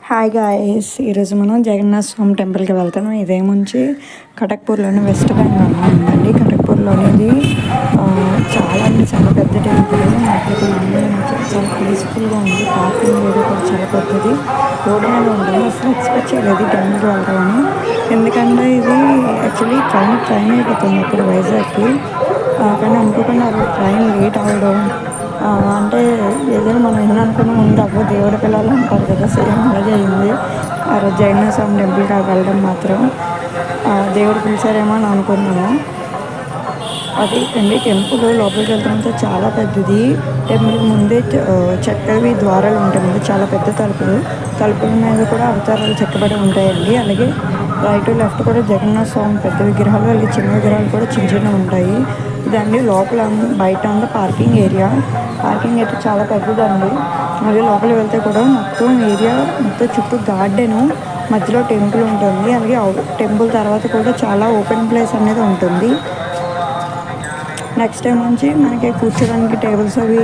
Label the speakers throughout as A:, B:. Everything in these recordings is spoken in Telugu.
A: హాయ్ గాయస్, ఈరోజు మనం జగన్నాథ స్వామి టెంపుల్కి వెళ్తాం. ఇదేముంచి కటక్పూర్లోని వెస్ట్ బెంగాల్లో ఉందండి. కటక్పూర్లోని ఇది చాలా పెద్ద టెంపుల్. అక్కడికి చాలా పీస్ఫుల్గా ఉంది. పార్కింగ్ ఏరియా కూడా చాలా పెద్దది. రోడ్డు మీద ఉంటుంది. అసలు ఎక్స్పెక్ట్ చేయలేదు ఈ టెంపుల్కి వెళ్తామని. ఎందుకంటే ఇది యాక్చువల్లీ ట్రైన్ అయిపోతుంది అప్పుడు వైజాగ్కి. కానీ అనుకోకుండా ట్రైన్ లేట్ అవ్వడం, అంటే ఏదైనా మనం ఎన్ని అనుకున్న ముందు అవ్వ దేవుడి పిల్లలు అంటారు కదా, సేమ్ అలాగే అయింది. ఆ రోజు జగన్నాథ స్వామి టెంపుల్కి వెళ్ళడం మాత్రం దేవుడు పిలిచారేమో అని అనుకున్నాము. అది అండి టెంపుల్ లోపలికి వెళ్తామంటే చాలా పెద్దది. టెంపుల్ ముందే చెక్కవి ద్వారాలు ఉంటాయి. చాలా పెద్ద తలుపుల మీద కూడా అవతారాలు చెక్కబడి ఉంటాయండి. అలాగే రైట్ లెఫ్ట్ కూడా జగన్నాథ స్వామి పెద్ద విగ్రహాలు, అలాగే చిన్న విగ్రహాలు కూడా చిన్న ఉంటాయి. ఇదండి లోపల బయట అంతా పార్కింగ్ ఏరియా అయితే చాలా పెద్దదండి. అలాగే లోపలికి వెళ్తే కూడా మొత్తం చుట్టూ గార్డెను, మధ్యలో టెంపుల్ ఉంటుంది. అలాగే టెంపుల్ తర్వాత కూడా చాలా ఓపెన్ ప్లేస్ అనేది ఉంటుంది. నెక్స్ట్ టైం నుంచి మనకి కూర్చోడానికి టేబుల్స్ అవి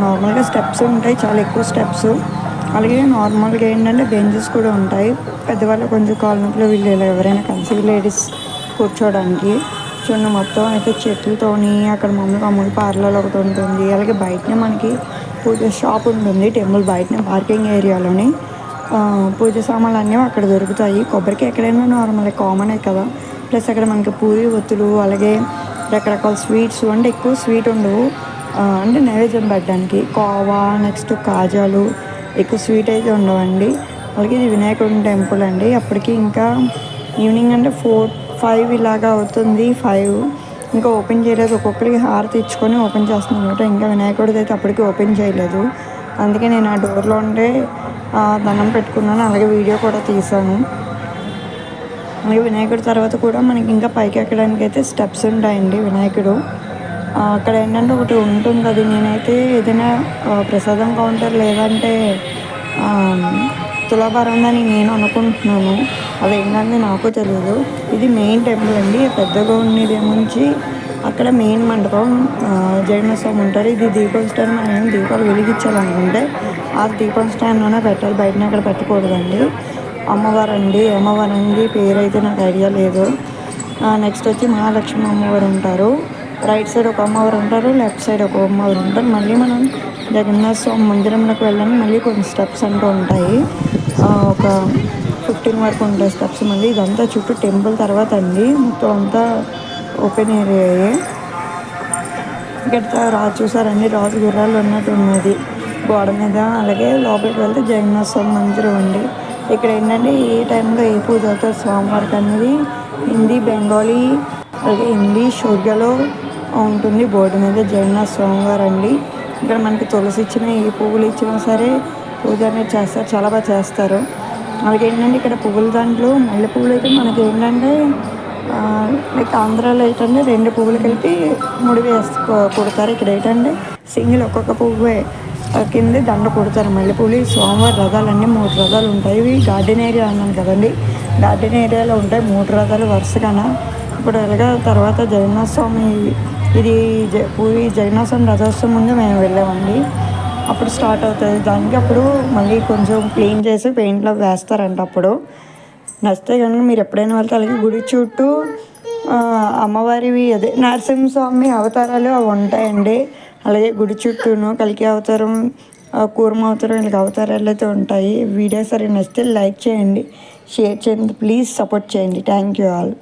A: నార్మల్గా స్టెప్స్ ఉంటాయి, చాలా ఎక్కువ స్టెప్స్. అలాగే నార్మల్గా ఏంటంటే బెంచెస్ కూడా ఉంటాయి. పెద్దవాళ్ళు కొంచెం కాళ్ళ నొప్పులు వీళ్ళు ఎవరైనా కన్సీవ్ లేడీస్ కూర్చోవడానికి. చూడండి మొత్తం అయితే చెట్లతోని అక్కడ అమూల్ పార్లర్ ఒకటి ఉంటుంది. అలాగే బయటనే మనకి పూజ షాప్ ఉంటుంది. టెంపుల్ బయటనే పార్కింగ్ ఏరియాలోని పూజ సామాన్లు అన్నీ అక్కడ దొరుకుతాయి. కొబ్బరికి ఎక్కడైనా నార్మల్ కామనే కదా. ప్లస్ అక్కడ మనకి పూరి ఒత్తులు, అలాగే రకరకాల స్వీట్స్, అంటే ఎక్కువ స్వీట్ ఉండవు, అంటే నైవేద్యం పెట్టడానికి కోవా, నెక్స్ట్ కాజాలు, ఎక్కువ స్వీట్ అయితే ఉండవండి. అలాగే ఇది వినాయకుడి టెంపుల్ అండి. అప్పటికి ఇంకా ఈవినింగ్ అంటే 4-5 ఇలాగా అవుతుంది. 5 ఇంకా ఓపెన్ చేయలేదు. ఒక్కొక్కరికి హారతి ఇచ్చుకొని ఓపెన్ చేస్తున్నాను అనమాట. ఇంకా వినాయకుడిది అయితే అప్పటికి ఓపెన్ చేయలేదు. అందుకే నేను ఆ డోర్లో ఉండే దండం పెట్టుకున్నాను, అలాగే వీడియో కూడా తీసాను. అలాగే వినాయకుడి తర్వాత కూడా మనకి ఇంకా పైకి ఎక్కడానికి అయితే స్టెప్స్ ఉంటాయండి. వినాయకుడు అక్కడ ఏంటంటే ఒకటి ఉంటుంది. అది నేనైతే ఏదైనా ప్రసాదం కౌంటర్ లేదంటే తులాభారం ఉందని నేను అనుకుంటున్నాను. అది ఏంటంటే నాకు తెలియదు. ఇది మెయిన్ టెంపుల్ అండి. పెద్దగా ఉండేదేముంచి అక్కడ మెయిన్ మండపం జగన్నాథ స్వామి ఉంటారు. ఇది దీపం స్టాండ్. మనం ఏం దీపాలు వెలిగించాలనుకుంటే ఆ దీపం స్టాండ్లోనే పెట్టాలి, బయటనే అక్కడ పెట్టకూడదండి. అమ్మవారండి పేరు అయితే నాకు ఐడియా లేదు. నెక్స్ట్ వచ్చి మహాలక్ష్మి అమ్మవారు ఉంటారు. రైట్ సైడ్ ఒక అమ్మవారు ఉంటారు, లెఫ్ట్ సైడ్ ఒక అమ్మవారు ఉంటారు. మళ్ళీ మనం జగన్నాథ స్వామి మందిరంలోకి వెళ్ళడానికి మళ్ళీ కొన్ని స్టెప్స్ అంటూ ఉంటాయి. ఒక 15 వరకు ఉంటాయి స్టెప్స్. మళ్ళీ ఇదంతా చుట్టూ టెంపుల్ తర్వాత అండి మొత్తం అంతా ఓపెన్ ఏరియా. ఇక్కడ రాజు చూసారండి, రాజు గుర్రాలు ఉన్నట్టు ఉన్నది గోడ మీద. అలాగే లోపలికి వెళ్తే జగన్నాథ స్వామి మందిరం అండి. ఇక్కడ ఏంటంటే ఏ టైంలో ఏ పూజ అవుతారు స్వామివారికి అనేది హిందీ, బెంగాలీ, అలాగే ఇంగ్లీష్, ఉర్దూలో ఉంటుంది బోర్డు మీద. జగన్నాథ స్వామివారు అండి. ఇక్కడ మనకి తులసి ఇచ్చినా, ఏ పువ్వులు ఇచ్చినా సరే పూజ అనేది చేస్తారు, చాలా బాగా చేస్తారు. అలాగే ఏంటంటే ఇక్కడ పువ్వుల దాంట్లో మల్లె పువ్వులు అయితే మనకి ఏంటంటే లైక్ ఆంధ్రాలో ఏంటంటే 2 పువ్వులు కలిపి ముడి కుడతారు. ఇక్కడ ఏంటంటే సింగిల్ ఒక్కొక్క పువ్వే కింద దండ కొడతారు. మల్లెపూలు స్వామివారి రథాలన్నీ 3 రథాలు ఉంటాయి. ఇవి గార్డెన్ ఏరియా అన్నాను కదండి, గార్డెన్ ఏరియాలో ఉంటాయి 3 రథాలు వరుసగాన. ఇప్పుడు అలాగే తర్వాత జగన్నాథ స్వామి ఇది పూరి జగన్నాథ స్వామి రథోత్సవం ముందు మేము వెళ్ళామండి. అప్పుడు స్టార్ట్ అవుతుంది దానికి. అప్పుడు మళ్ళీ కొంచెం క్లీన్ చేసి పెయింట్లో వేస్తారంట. అప్పుడు నచ్చితే కనుక మీరు ఎప్పుడైనా వెళ్తే, అలాగే గుడి చుట్టూ అమ్మవారివి అదే నరసింహస్వామి అవతారాలు అవి ఉంటాయండి. అలాగే గుడి చుట్టూను కల్కి అవతారం, కూర్మ అవతారం, వీళ్ళకి అవతారాలు అయితే ఉంటాయి. వీడియో సరే నచ్చితే లైక్ చేయండి, షేర్ చేయండి, ప్లీజ్ సపోర్ట్ చేయండి. Thank you all.